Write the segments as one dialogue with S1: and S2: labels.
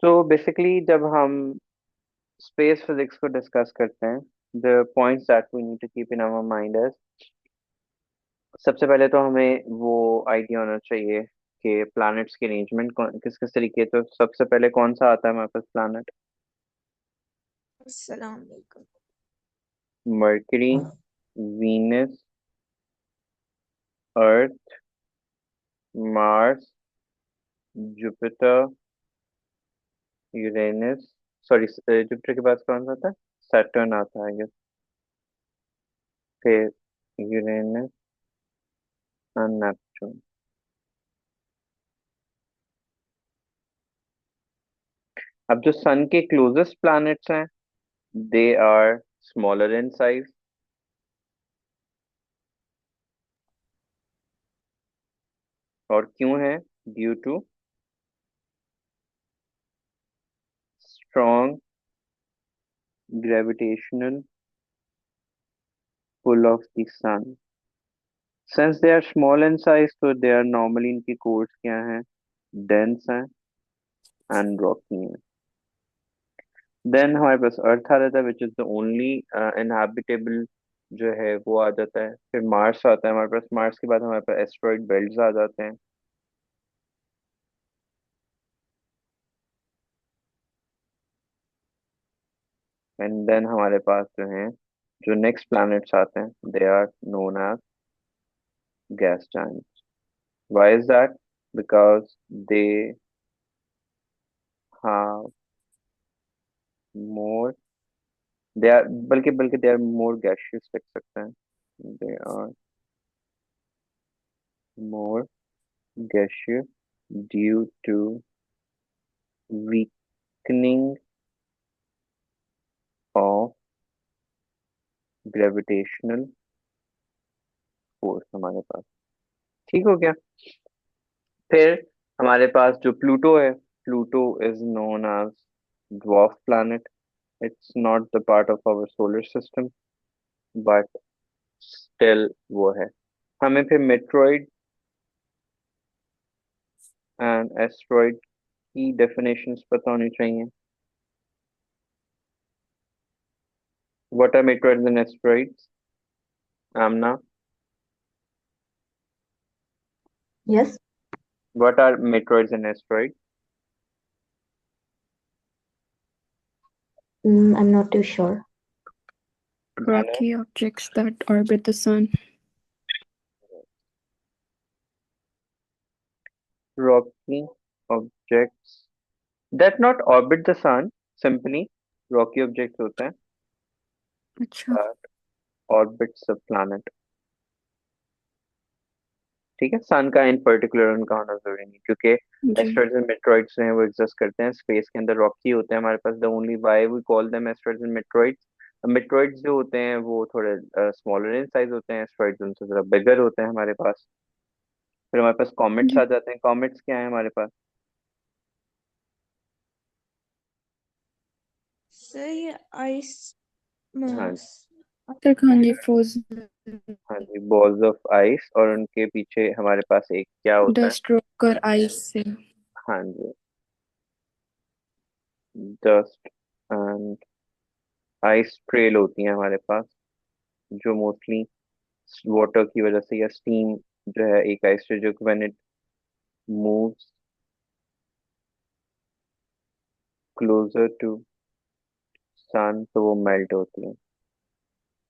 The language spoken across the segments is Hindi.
S1: तो बेसिकली जब हम स्पेस फिजिक्स को डिस्कस करते हैं, the points that we need to keep in our mind is, सबसे पहले तो हमें वो आइडिया होना चाहिए कि प्लैनेट्स की अरेंजमेंट किस किस तरीके। तो सबसे पहले कौन सा आता है हमारे पास प्लैनेट?
S2: अस्सलाम वालेकुम।
S1: Mercury, Venus, Earth, Mars, Jupiter, Uranus. Sorry, Jupiter के बाद कौन सा आता है? सैटर्न आता है, I guess। फिर यूरेनस और नेपच्यून। अब जो सन के क्लोजेस्ट प्लैनेट्स हैं, they are smaller in size. और क्यों है? Due to strong gravitational pull of the sun. Since they are small in size, तो दे आर नॉर्मली, इनकी कोर्स क्या है? डेंस हैं एंड रॉकी हैं। देन हमारे पास अर्थ आ जाता है, विच इज द ओनली इनहैबिटेबल जो है वो आ जाता है। फिर मार्स आता है हमारे पास। मार्स के बाद हमारे पास एस्ट्रॉइड बेल्ट्स आ जाते हैं। एंड देन हमारे पास जो है, जो नेक्स्ट प्लैनेट्स आते हैं, they are known as gas giants। Why is that? Because they have more, they are, बल्कि बल्कि they are more gaseous लिख सकते हैं। They are more gaseous due to weakening of gravitational force हमारे पास। ठीक हो गया। फिर हमारे पास जो प्लूटो है, Pluto is known as dwarf planet। It's not the part of our solar system, but still वो है। हमें फिर मेट्रॉइड एंड एस्ट्रॉइड की डेफिनेशंस पता होनी चाहिए। What are meteoroids and asteroids? Amna,
S2: Yes.
S1: what are meteoroids and asteroids?
S2: I'm not too sure.
S1: Daniel?
S3: Rocky objects that orbit the sun.
S1: Rocky objects that not orbit the sun, simply rocky objects होते हैं
S3: अच्छा।
S1: that orbits the planet। ठीक है, सन का इन पर्टिकुलर उनका होना जरूरी नहीं, क्योंकि
S3: जी।
S1: एस्टेरॉइड्स एंड मेट्रॉइड्स जो हैं वो एग्जिस्ट करते हैं स्पेस के अंदर, रॉकी होते हैं हमारे पास। The only why we call them asteroids and meteoroids, meteoroids जो होते हैं वो थोड़े स्मॉलर इन साइज होते हैं, एस्टेरॉइड्स उनसे जरा बिगर होते हैं हमारे पास। फिर हमारे पास कॉमेट्स
S3: जी।
S1: आ जाते हैं। कॉमेट्स क्या है हमारे पास?
S2: सही। आइस
S1: हाँ,
S2: मास।
S3: तक हाँ जी, फ्रोजन।
S1: हाँ जी, बॉल्स ऑफ आइस। और उनके पीछे हमारे पास एक क्या होता है?
S3: डस्ट रोकर आइस से।
S1: हाँ जी, डस्ट एंड आइस ट्रेल होती है हमारे पास, जो मोस्टली वाटर की वजह से या स्टीम जो है एक आइस जो when it moves closer to sun तो वो मेल्ट होती है।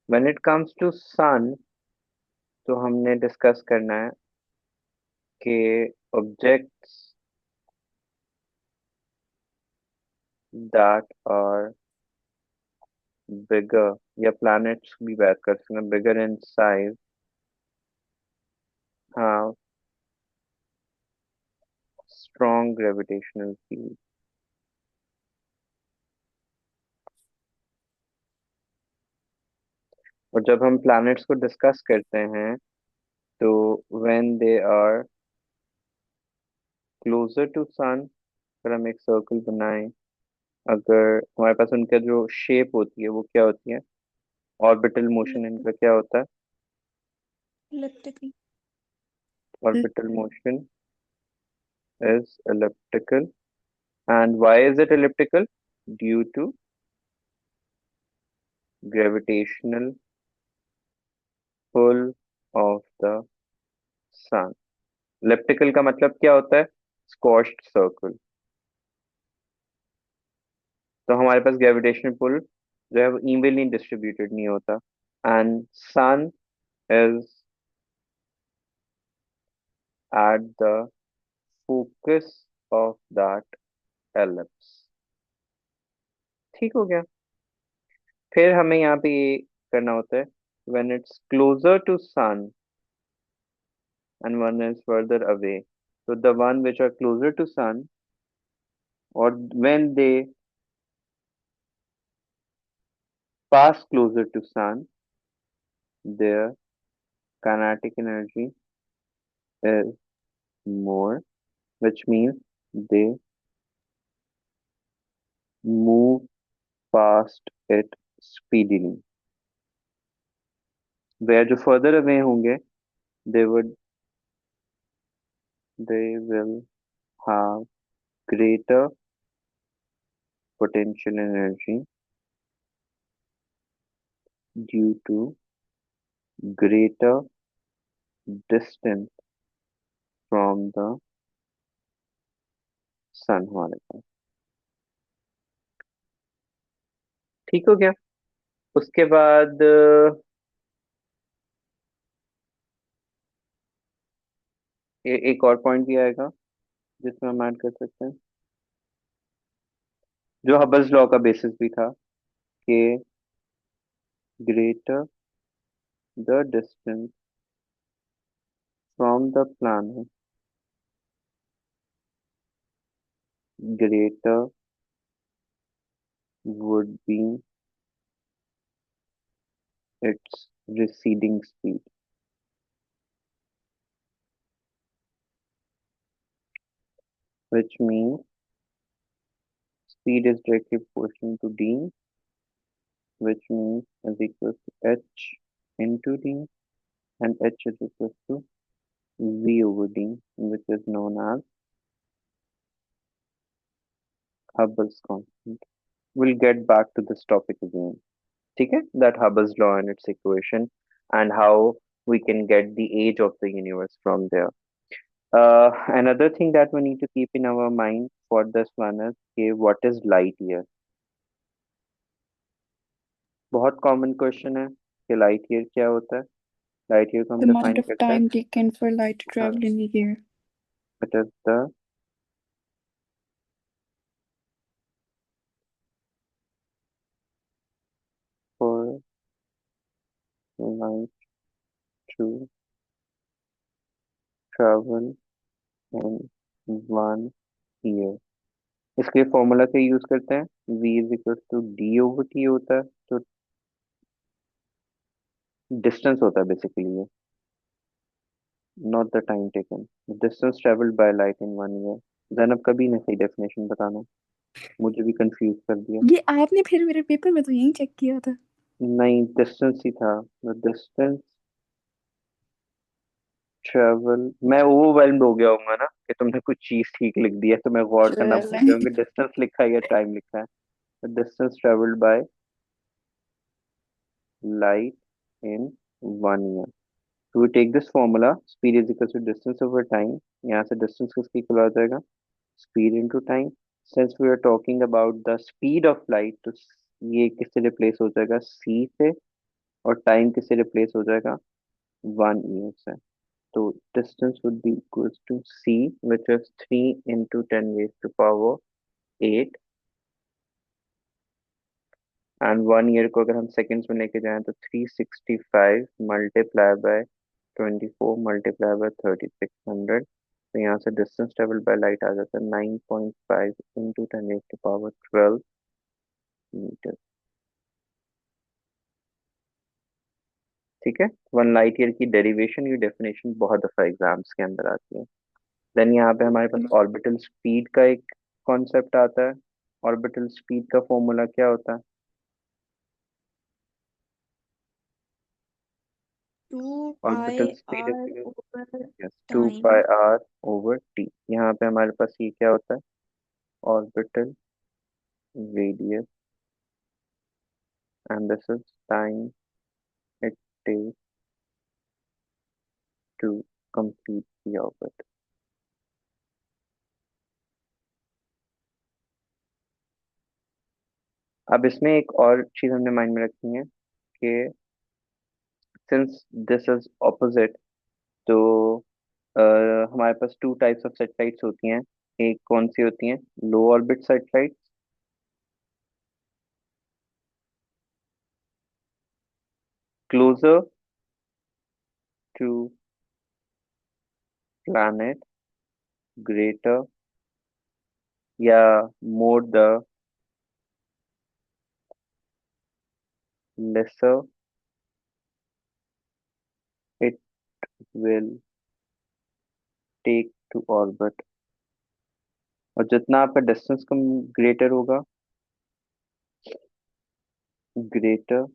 S1: When it comes to sun, तो हमने डिस्कस करना है कि ऑब्जेक्ट्स दैट आर बिगर, या प्लैनेट्स भी बात कर सकते हैं, bigger in size have strong gravitational field। और जब हम प्लैनेट्स को डिस्कस करते हैं, तो when they are closer to sun, अगर हम एक सर्कल बनाएं, अगर हमारे पास उनका जो शेप होती है वो क्या होती है? ऑर्बिटल मोशन इनका क्या होता है?
S2: Electrical.
S1: Orbital motion is elliptical And why is it elliptical? Due to gravitational pull of the sun. Elliptical का मतलब क्या होता है? Squashed circle. तो हमारे पास ग्रेविटेशनल पुल जो है वो इवनली डिस्ट्रीब्यूटेड नहीं होता, and sun is at the focus of that ellipse. ठीक हो गया। फिर हमें यहाँ पे ये करना होता है, when it's closer to sun and one is further away. So the one which are closer to sun, or when they pass closer to sun, their kinetic energy is more, which means they move past it speedily. Where जो further away होंगे, they would they will have greater potential energy due to greater distance from the sun हमारे पास। ठीक हो गया। उसके बाद एक और पॉइंट भी आएगा जिसमें हम ऐड कर सकते हैं, जो हबल्स लॉ का बेसिस भी था, कि greater the distance from the planet, greater would be its receding speed, which means speed is directly proportional to d, which means is equal to h into d, and h is equal to v over d, which is known as Hubble's constant. We'll get back to this topic again. ठीक है, that Hubble's law and its equation, and how we can get the age of the universe from there. Another thing that we need to keep in our mind for this one is कि what is light year? बहुत कॉमन क्वेश्चन है कि लाइट ईयर क्या होता है। लाइट ईयर को हम
S3: The amount
S1: डिफाइन
S3: of
S1: करते हैं,
S3: time taken for light to travel in a year.
S1: It is the for light to travel in one year. इसके लिए फॉर्मूला क्या यूज करते हैं? v is equal to D over T होता है, तो डिस्टेंस होता है बेसिकली ये, not the time taken, distance travelled by light in one year. Zainab कभी नहीं सही डेफिनेशन बताना, मुझे भी कंफ्यूज कर दिया।
S3: ये आपने फिर मेरे पेपर में तो यही चेक किया था।
S1: नहीं, डिस्टेंस ही था, डिस्टेंस ट्रेवल। मैं ओवरवेल्म्ड हो गया होऊंगा ना कि तुमने कुछ चीज ठीक लिख दी है, तो मैं गौर करना भूल
S3: चलें।
S1: गया हूँ कि डिस्टेंस लिखा है या टाइम लिखा है। Distance travelled by light in one year. तो we take this formula, speed is equal to distance over time. यहाँ से डिस्टेंस किसकी इक्वल आ जाएगा? Speed into time. Since we are talking about the speed of light, तो ये किससे रिप्लेस हो जाएगा? सी से। और टाइम किससे रिप्लेस हो जाएगा? वन ईयर से। So distance would be equals to c, which is 3 into 10 raised to power 8, and 1 year को अगर हम seconds में लेके जाएं तो 365 multiply by 24 multiply by 3600। तो यहाँ से distance traveled by light आ जाता है 9.5 into 10 raised to power 12 metre. ठीक है, वन लाइट ईयर की डेरिवेशन की डेफिनेशन बहुत दफा एग्जाम्स के अंदर आती है। देन यहाँ पे हमारे पास ऑर्बिटल स्पीड का एक कॉन्सेप्ट आता है। ऑर्बिटल स्पीड का फॉर्मूला क्या होता है?
S2: 2
S1: orbital
S2: pi
S1: speed
S2: r over
S1: yes, two
S2: time.
S1: Pi R over T. यहाँ पे हमारे पास ये क्या होता है? orbital radius, and this is time it takes to complete the orbit. अब इसमें एक और चीज हमने माइंड में रखनी है कि सिंस दिस इज ऑपोजिट, तो हमारे पास टू टाइप्स ऑफ सैटेलाइट्स होती हैं। एक कौन सी होती हैं? Low orbit satellite, closer to planet, greater या more the lesser it will take to orbit. और जितना आपका डिस्टेंस कम ग्रेटर होगा, greater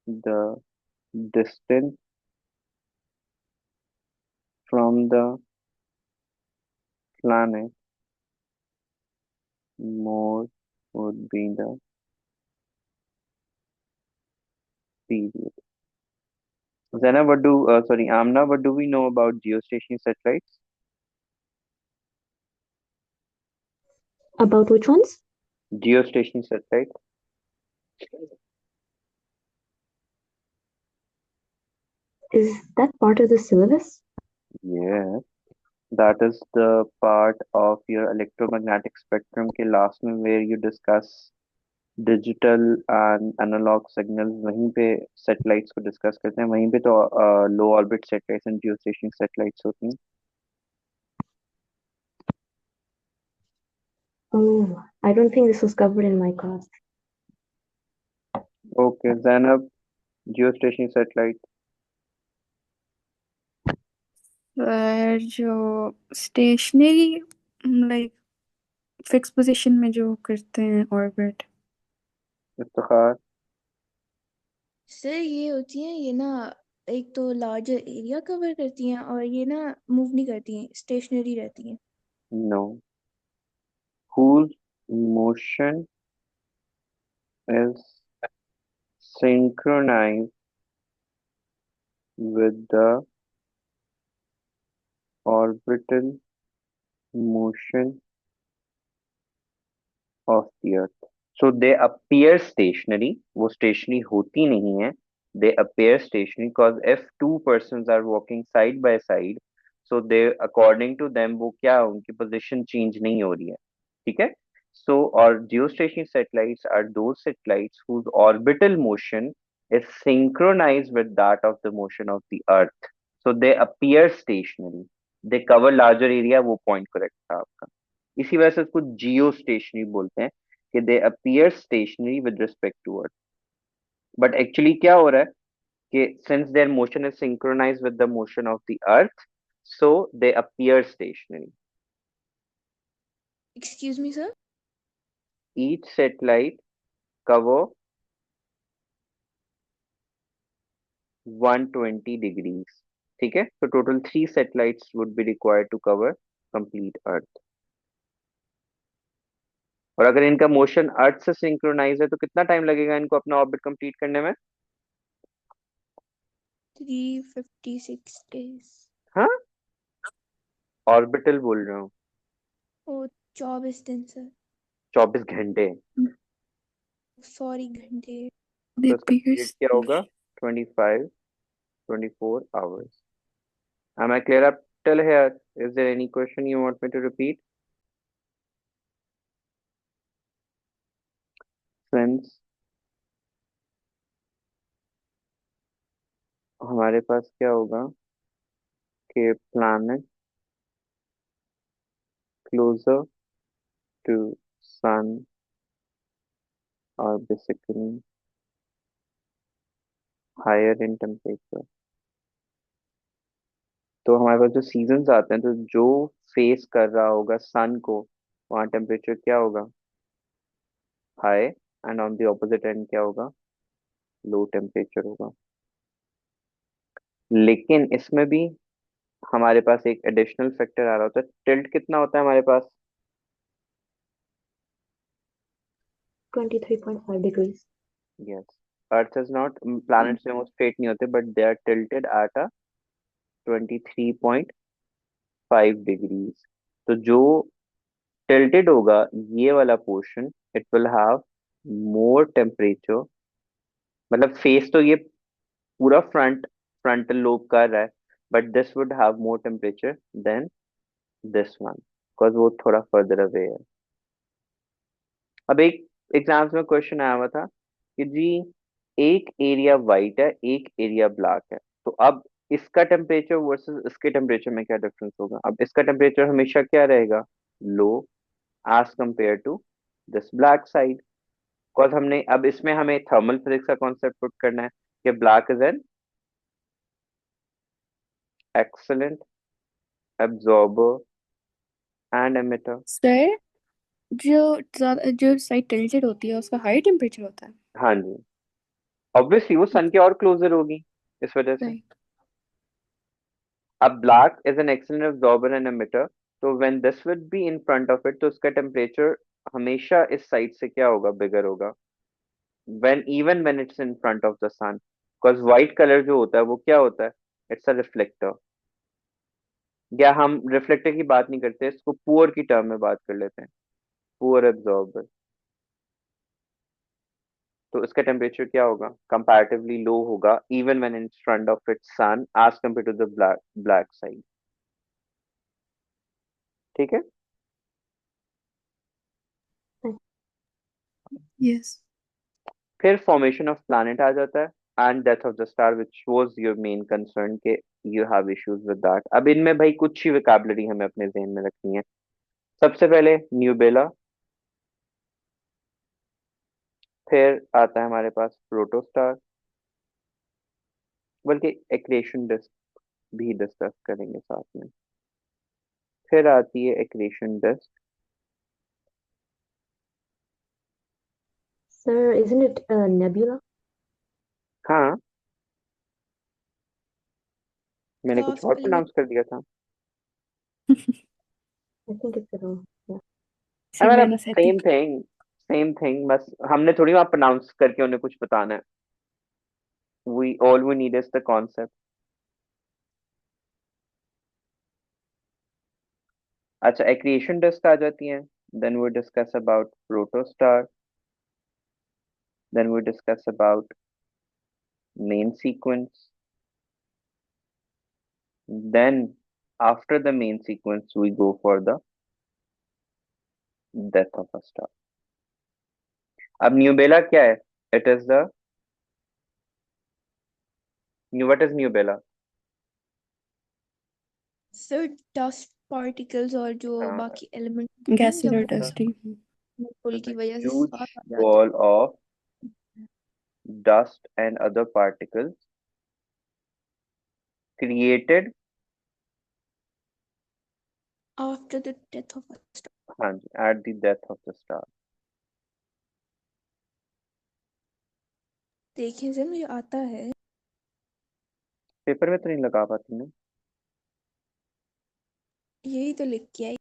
S1: the distance from the planet, more would be the period. Zena, Amna, what do we know about geostationary satellites?
S2: About which ones?
S1: Geostationary satellites.
S2: Is that part of the syllabus?
S1: Yes, that is the part of your electromagnetic spectrum के last में where you discuss digital and analogue signals, वहीं पे सैटेलाइट्स को डिस्कस करते हैं। वहीं पे तो लो orbit satellites and geostationary satellites होती हैं।
S2: Oh, I don't think this was covered in my class.
S1: Okay Zainab, geostationary satellite.
S3: जो स्टेशनरी लाइक फिक्स पोजीशन में जो करते हैं ऑर्बिट।
S1: इफ्तिखार।
S4: सर ये होती हैं, ये ना एक तो लार्जर एरिया कवर करती हैं और ये ना मूव नहीं करती हैं, स्टेशनरी रहती हैं।
S1: No, whose motion is synchronized with the orbital motion of the earth. So they appear stationary, वो stationary होती नहीं है। They appear stationary because if two persons are walking side by side, so they according to them वो क्या उनकी position change नहीं हो रही है, ठीक है। So और geostationary satellites are those satellites whose orbital motion is synchronized with that of the motion of the earth. So they appear stationary, they cover larger area। वो point correct था आपका। इसी वजह से उसको जियो स्टेशनरी बोलते हैं कि they appear stationary with respect to earth. But actually क्या हो रहा है कि since their motion is synchronized with the motion of the earth, so they appear stationary.
S4: Excuse me sir.
S1: Each satellite cover 120 degrees, ठीक है। तो total 3 satellites would be required to cover complete earth. और अगर इनका मोशन अर्थ से सिंक्रोनाइज है तो कितना टाइम लगेगा इनको अपना ऑर्बिट कंप्लीट करने में?
S4: 356 days।
S1: हाँ, ऑर्बिटल बोल रहा हूँ।
S4: ओ 24 दिन सर।
S1: 24 घंटे।
S4: सॉरी, घंटे।
S1: तो इसका पीरियड क्या होगा? 25, 24 hours. Am I clear up till here? Is there any question you want me to repeat? Since हमारे पास क्या होगा कि planet closer to sun are basically higher in temperature. तो हमारे पास जो सीजन्स आते हैं, तो जो फेस कर रहा होगा सन को, वहाँ टेम्परेचर क्या होगा? High. And on the opposite and क्या होगा? लो टेम्परेचर होगा। लेकिन इसमें भी हमारे पास एक एडिशनल फैक्टर आ रहा होता है। टिल्ट कितना होता है हमारे पास?
S2: 23.5 degrees.
S1: Yes, earth is not, planets जो स्ट्रेट नहीं होते but they are tilted at a 23.5 degrees. तो जो टिल्टेड होगा ये वाला portion, it will have more temperature, मतलब फेस तो ये पूरा फ्रंटल लोब कर रहा है, but this would have more temperature than this one because वो थोड़ा फर्दर अवे है। अब एक एग्जाम्स में क्वेश्चन आया हुआ था कि जी एक एरिया वाइट है एक एरिया ब्लैक है, तो अब इसका टेम्परेचर वर्सेस इसके टेम्परेचर में क्या डिफरेंस होगा। अब इसका टेम्परेचर हमेशा क्या रहेगा, low, as compare to this black side, because हमने अब इसमें हमें थर्मल फिजिक्स का कॉन्सेप्ट पुट करना है कि black is an excellent absorber and emitter.
S3: Sir, जो साइड टिल्टेड होती है उसका हाई टेम्परेचर होता है।
S1: हाँ जी, ऑब्वियसली वो सन के और क्लोजर होगी इस वजह से।
S3: राइट।
S1: अब black is an excellent absorber and emitter, तो when this would be in front of it तो उसका टेम्परेचर हमेशा इस साइड से क्या होगा, बिगर होगा, when it's in front of the sun, because white color जो होता है वो क्या होता है, इट्स अ रिफ्लेक्टर। या हम रिफ्लेक्टर की बात नहीं करते, इसको पुअर की टर्म में बात कर लेते हैं, पुअर एब्जॉर्बर। तो इसका टेम्परेचर क्या होगा, कंपैरेटिवली लो होगा even when in front of its sun as compare to the black side. ठीक है।
S3: यस।
S1: फिर फॉर्मेशन ऑफ प्लैनेट आ जाता है and death of the star which was your main concern के you have issues with that. अब इनमें भाई कुछ ही वोकैबुलरी हमें अपने जहन में रखनी है। सबसे पहले न्यूबेला, फिर आता है हमारे पास प्रोटोस्टार, बल्कि एक्रेशन डिस्क भी डिस्कस करेंगे साथ में। फिर आती है accretion disk.
S2: Sir, isn't it a nebula?
S1: हाँ, मैंने कुछ और
S4: Half
S1: प्रोनाउंस कर दिया था।
S2: I think it's a yeah.
S1: आई मतलब
S3: सिम्बेना
S1: सेम
S3: सेटिक।
S1: थिंग, सेम थिंग, बस हमने थोड़ी वहां प्रोनाउंस करके उन्हें कुछ बताना है। We all we need is the concept. अच्छा, एक्रिएशन डिस्क आ जाती है, then we discuss about protostar, then we discuss about main sequence, then after the main sequence we go for the death of a star. अब न्यूबेला क्या है, it is the new, what is nebula.
S4: Sir dust particles और जो बाकी एलिमेंट होते हैं
S3: गैसेस
S4: जब
S3: और
S4: वो
S3: डस्ट।
S4: पुल की वजह से
S1: huge
S4: साथ आ जाते
S1: ball of dust and other particles created,
S4: हैं after the death of a star.
S1: हाँ जी, at the death of the star।
S4: देखिए सर मुझे आता है,
S1: पेपर में तो नहीं लगा पाती ना।
S4: यही तो लिख के आई।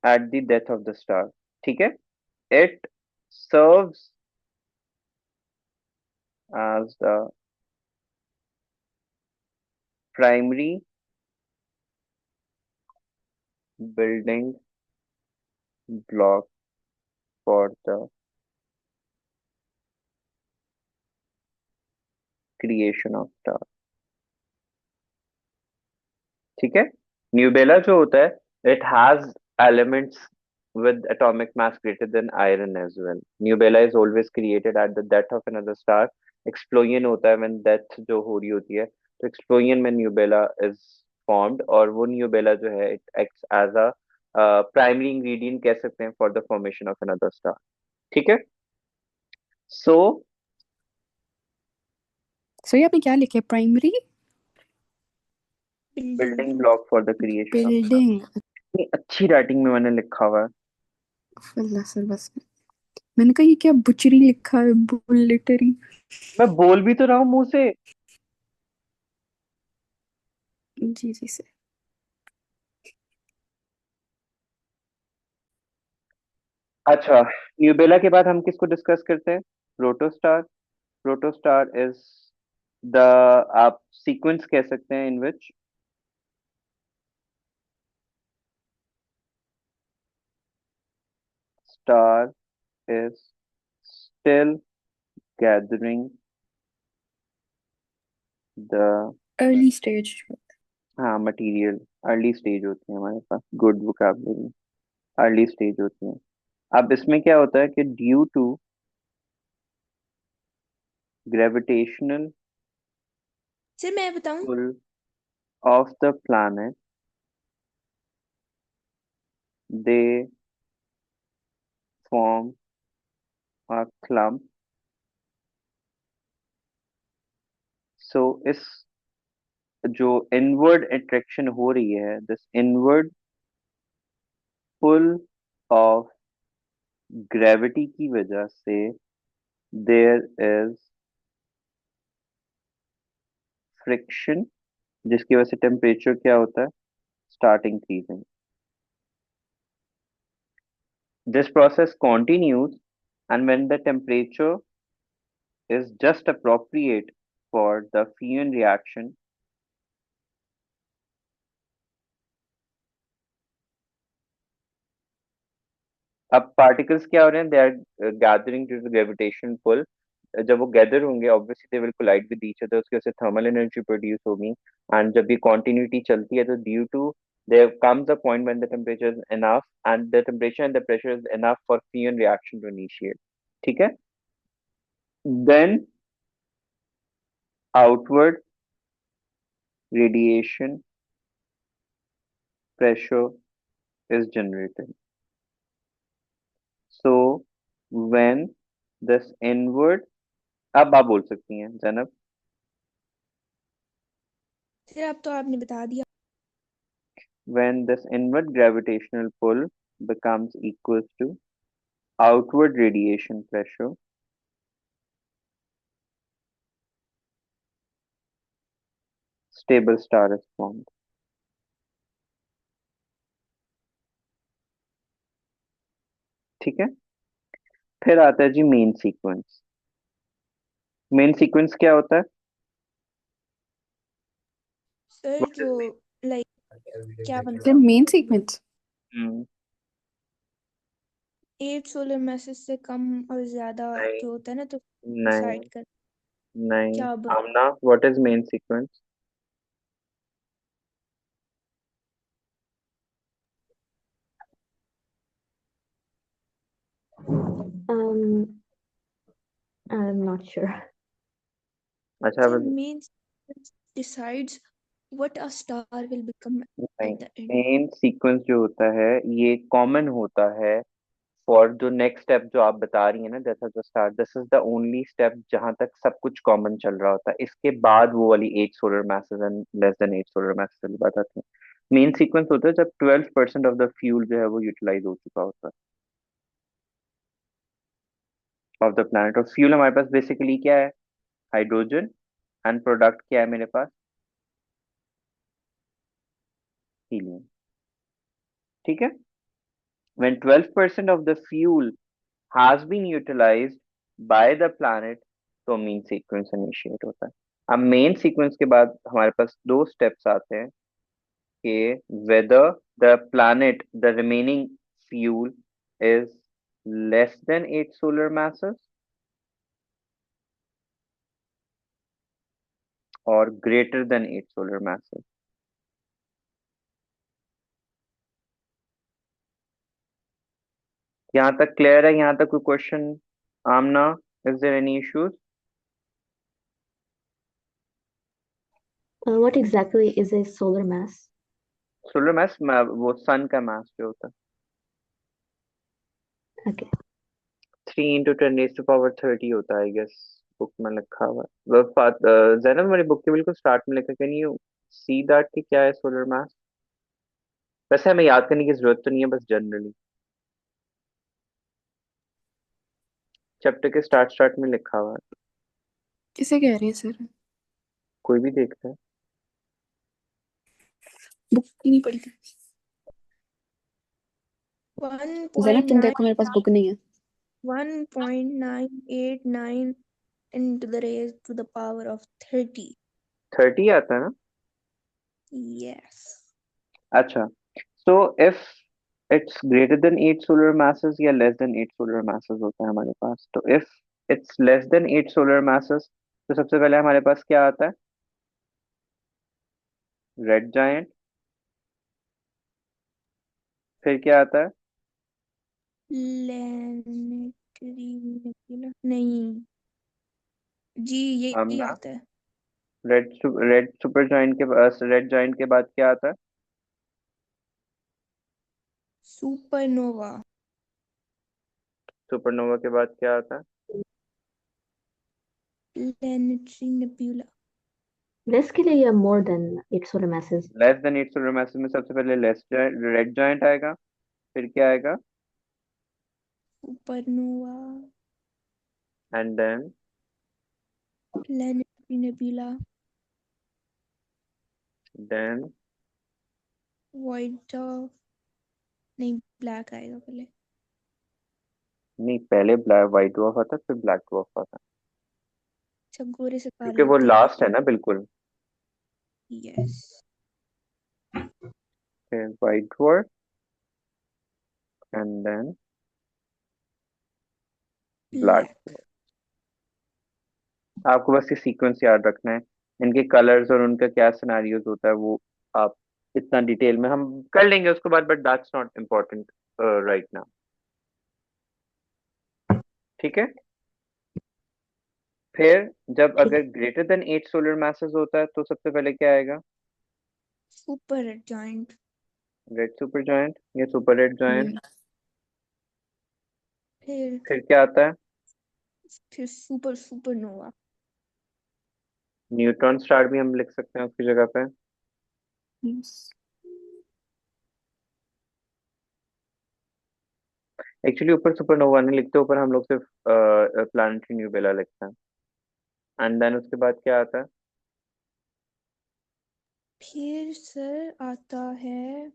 S1: at the death of the star, ठीक है। it serves as the primary building block for the creation of star। ठीक है। न्यूबेला जो होता है it has elements with atomic mass greater than iron as well। Nubella is always created at the death of another star। Explosion होता है when death जो हो रही होती है, तो explosion में Nubella is formed, और वो Nubella जो है it acts as a primary ingredient कह सकते हैं for the formation of another star। ठीक है। So
S3: सो ये आपने क्या लिखे, primary
S4: building
S1: building
S4: block.
S1: block for the creation of star।
S3: Building.
S1: इतनी अच्छी राइटिंग में मैंने लिखा हुआ है।
S3: अल्लाह सर, बस मैंने कहा ये क्या बुचरी लिखा है, बुलेटरी।
S1: मैं बोल भी तो रहा हूँ मुंह से।
S3: जी जी सर।
S1: अच्छा, न्यूबेला के बाद हम किसको डिस्कस करते हैं? प्रोटोस्टार। प्रोटोस्टार इज द, आप सीक्वेंस कह सकते हैं in which star is still gathering the,
S3: early stage.
S1: हाँ, मटेरियल। अर्ली स्टेज होती है हमारे पास, गुड वोकैबुलरी। अर्ली स्टेज होती है। अब इसमें क्या होता है कि ड्यू टू ग्रेविटेशनल
S4: सर मैं बताऊं?
S1: Pull of the planet, they form a clump. So इस जो इनवर्ड अट्रैक्शन हो रही है, this inward pull of gravity की वजह से देयर इज फ्रिक्शन, जिसकी वजह से टेम्परेचर क्या होता है? Start increasing. This process continues, and when the temperature is just appropriate for the fusion reaction, अब particles क्या हो रहे हैं? They are gathering due to gravitational pull. जब वो गैदर होंगे, obviously they will collide with each other, उसकी वजह से थर्मल एनर्जी प्रोड्यूस होगी। एंड जब ये कॉन्टिन्यूटी चलती है तो due to there comes a point when the temperature is enough and the temperature and the pressure is enough for fusion reaction to initiate. ठीक है? Then outward radiation pressure is generated. So when this inward, अब आप बोल सकती हैं जैनब।
S4: सर अब तो आपने बता दिया।
S1: When this inward gravitational pull becomes equals to outward radiation pressure, stable star is formed. ठीक है? फिर आता है जी मेन सीक्वेंस। मेन सीक्वेंस क्या होता है?
S4: सर
S1: What is
S4: जो
S1: main?
S4: लाइक क्या बनता
S3: सर
S4: है?
S3: Main sequence.
S1: Hmm,
S4: 8 solar masses से कम और ज्यादा
S1: नहीं,
S4: जो होता है ना तो
S1: नहीं,
S4: डिसाइड कर
S1: नहीं।
S4: क्या
S1: Aamna, what is main sequence?
S2: I'm not sure.
S1: अच्छा,
S4: sir main decides what a star will become
S1: नहीं,
S4: at the end.
S1: Main sequence जो होता है ये कॉमन होता है फॉर जो नेक्स्ट स्टेप जो आप बता रही हैं ना, जैसा जो start, this is the only step जहां तक सब कुछ कॉमन चल रहा होता है। इसके बाद वो वाली 8 solar message and less than 8 solar message वाली बात आती है। मेन सीक्वेंस होता है जब 12% ऑफ द फ्यूल जो है वो यूटिलाइज हो चुका होता है ऑफ द प्लैनेट। और फ्यूल हमारे पास बेसिकली क्या है? हाइड्रोजन। एंड प्रोडक्ट क्या है मेरे पास? हीलियम। ठीक है? when 12% of the fuel has been utilized by the planet, तो मेन सीक्वेंस इनिशिएट होता है। अब मेन सीक्वेंस के बाद हमारे पास दो स्टेप्स आते हैं कि whether the planet, the remaining fuel is less than 8 solar masses or greater than 8 solar masses. यहाँ तक क्लियर है? यहाँ तक कोई question? Amna, is there any issues?
S2: What exactly is a solar mass?
S1: Solar mass वो सन का मास जो होता है,
S2: Okay.
S1: 3 × 10⁻³ होता है, आई गेस बुक में लिखा हुआ है। जैनब, मेरी बुक के बिल्कुल स्टार्ट में लिखा, कैन यू सी दैट कि क्या है सोलर मास? वैसे हमें याद करने की जरूरत तो नहीं है, बस जनरली चैप्टर के स्टार्ट स्टार्ट में लिखा हुआ है,
S3: किसे कह रहे हैं सर?
S1: कोई भी देखता है।
S3: बुक ही नहीं पढ़ी थी। जैनब तुम
S4: 1.9
S3: देखो मेरे पास बुक नहीं है
S4: 1.989 into the raised to the power of 30.
S1: 30 आता है ना?
S4: Yes.
S1: अच्छा, so if it's greater than 8 solar masses या less than 8 solar masses होता है हमारे पास, तो if it's less than 8 solar masses, तो सबसे पहले हमारे पास क्या आता है? Red giant. फिर क्या आता है?
S4: प्लेनेटरी नेबुला नहीं जी, यही
S1: आमना।
S4: आता है।
S1: रेड सुपर जायंट के पास, रेड जायंट के बाद क्या आता है?
S4: सुपरनोवा।
S1: सुपरनोवा के बाद क्या आता है?
S4: Planetary nebula.
S2: लेस के लिए या more than 8 solar message?
S1: Less than 8 solar message में सबसे पहले लेस रेड जायंट आएगा। फिर क्या आएगा?
S4: Supernova.
S1: And then
S4: planetary nebula.
S1: Then
S4: white dwarf. नहीं, ब्लैक आएगा पहले।
S1: नहीं, पहले ब्लैक वाइट ड्वार्फ आता है, फिर ब्लैक ड्वार्फ आता है,
S4: अच्छा, गोरे से
S1: क्योंकि
S4: काले
S1: वो
S4: ठीक है।
S1: लास्ट है ना, बिल्कुल।
S4: यस।
S1: फिर white dwarf and then black.
S4: Black.
S1: आपको बस ये सीक्वेंस याद रखना है। इनके कलर्स और उनका क्या सिनेरियोज होता है वो आप इतना डिटेल में हम कर लेंगे उसके बाद, but that's not important right now. ठीक है। फिर जब
S2: ठीक
S1: अगर
S2: है।
S1: ग्रेटर देन 8 सोलर मैसेज होता है तो सबसे पहले क्या आएगा?
S4: Super red giant.
S1: Red super giant या सुपर रेड जायंट।
S4: फिर
S1: फिर क्या आता है?
S4: फिर सुपरनोवा।
S1: न्यूट्रॉन स्टार भी हम लिख सकते हैं उसकी जगह पे।
S3: यस
S1: एक्चुअली ऊपर सुपरनोवा नहीं लिखते, ऊपर हम लोग सिर्फ प्लानिटरी न्यूबेला लिखते हैं। एंड देन उसके बाद क्या आता है?
S4: फिर सर आता है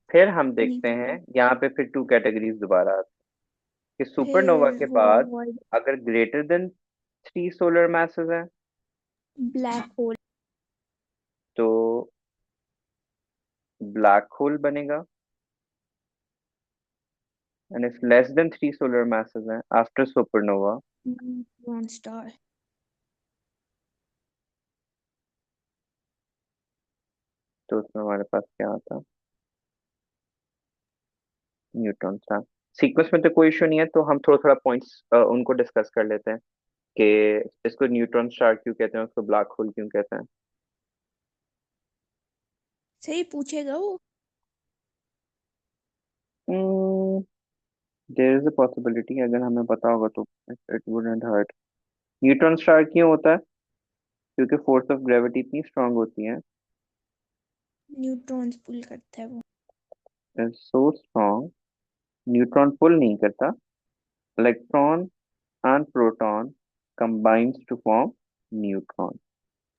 S1: फिर हम देखते हैं
S4: न्यूट्रॉन।
S1: यहाँ पे फिर टू कैटेगरीज दोबारा आती है कि सुपरनोवा
S4: फिर
S1: के
S4: वो
S1: बाद
S4: व्हाइट
S1: अगर ग्रेटर देन 3 सोलर मैसेज है
S4: ब्लैक होल।
S1: तो ब्लैक होल बनेगा। And if less than 3 solar message है आफ्टर सुपरनोवा,
S4: न्यूट्रॉन स्टार।
S1: तो उसमें हमारे पास क्या आता है? Neutron star. सीक्वेंस में तो कोई इशू नहीं है, तो हम थोड़ा थोड़ा पॉइंट्स उनको डिस्कस कर लेते हैं कि इसको न्यूट्रॉन स्टार क्यों कहते हैं, उसको ब्लैक होल क्यों कहते हैं।
S4: सही पूछेगा वो।
S1: देयर इज अ पॉसिबिलिटी, अगर हमें पता होगा तो it wouldn't hurt. Neutron star क्यों होता है? क्योंकि फोर्स ऑफ ग्रेविटी इतनी स्ट्रांग होती है,
S4: न्यूट्रॉन्स पुल करता है वो।
S1: Is so strong. Neutron pull नहीं करता, electron and proton combines to form neutron.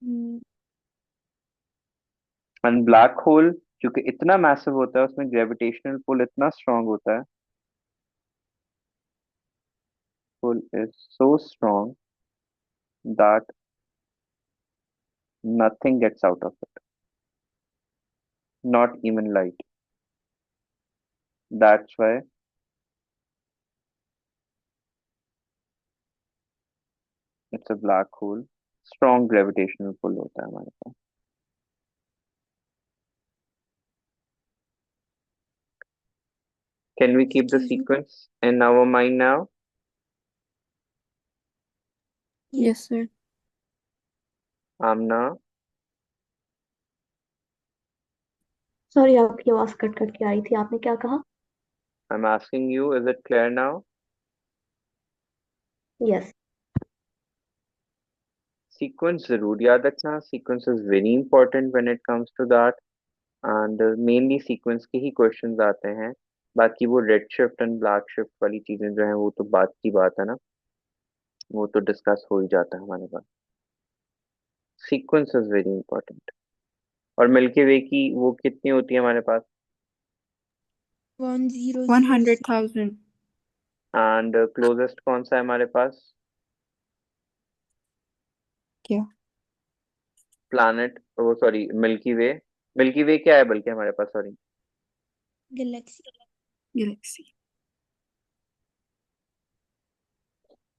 S4: Hmm,
S1: and black hole क्योंकि इतना मैसिव होता है, उसमें ग्रेविटेशनल पुल इतना स्ट्रांग होता है, pull is so strong that nothing gets out of it, not even light. That's why it's a black hole. Strong gravitational pull होता है हमारे पास। Can we keep the
S4: excuse me.
S1: sequence in our mind now?
S3: Yes sir
S1: Amna,
S2: sorry, आपकी आवाज कट कट के आई थी, आपने क्या कहा?
S1: I'm asking you, is it clear now?
S2: Yes.
S1: Sequence जरूर याद रखना, sequence is very important when it comes to that, and mainly sequence के ही questions आते हैं। बाकी वो red shift and black shift वाली चीजें जो है वो तो बात की बात है ना, वो तो डिस्कस हो ही जाता है हमारे पास। Sequence is very important. और मिल्की वे की वो कितनी होती है हमारे पास?
S4: 1006
S3: 100,000
S1: एंड क्लोजेस्ट कौन सा है हमारे पास
S3: क्या?
S1: प्लैनेट, वो सॉरी मिल्की वे। मिल्की वे क्या है बल्कि हमारे पास, सॉरी।
S4: गैलेक्सी।
S3: गैलेक्सी।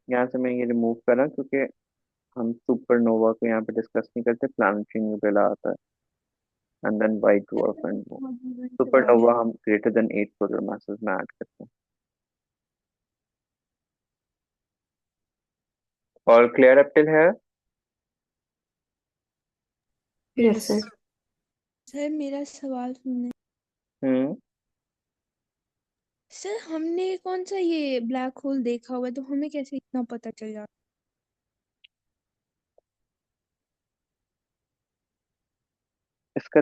S1: यहाँ से मैं ये रिमूव करा क्योंकि हम सुपरनोवा को यहाँ पे डिस्कस नहीं करते, प्लैनेटरी नेबुला आता है and then white dwarf and वो। सुपरनोवा हम ग्रेटर देन 8 सोलर मासेस में ऐड करते हैं। और क्लियर अप टिल है।
S2: Yes sir.
S4: सर मेरा सवाल सुनने।
S1: हम्म।
S4: सर हमने कौन सा ये ब्लैक होल देखा हुआ है, तो हमें कैसे इतना पता चल जाता?
S1: इसका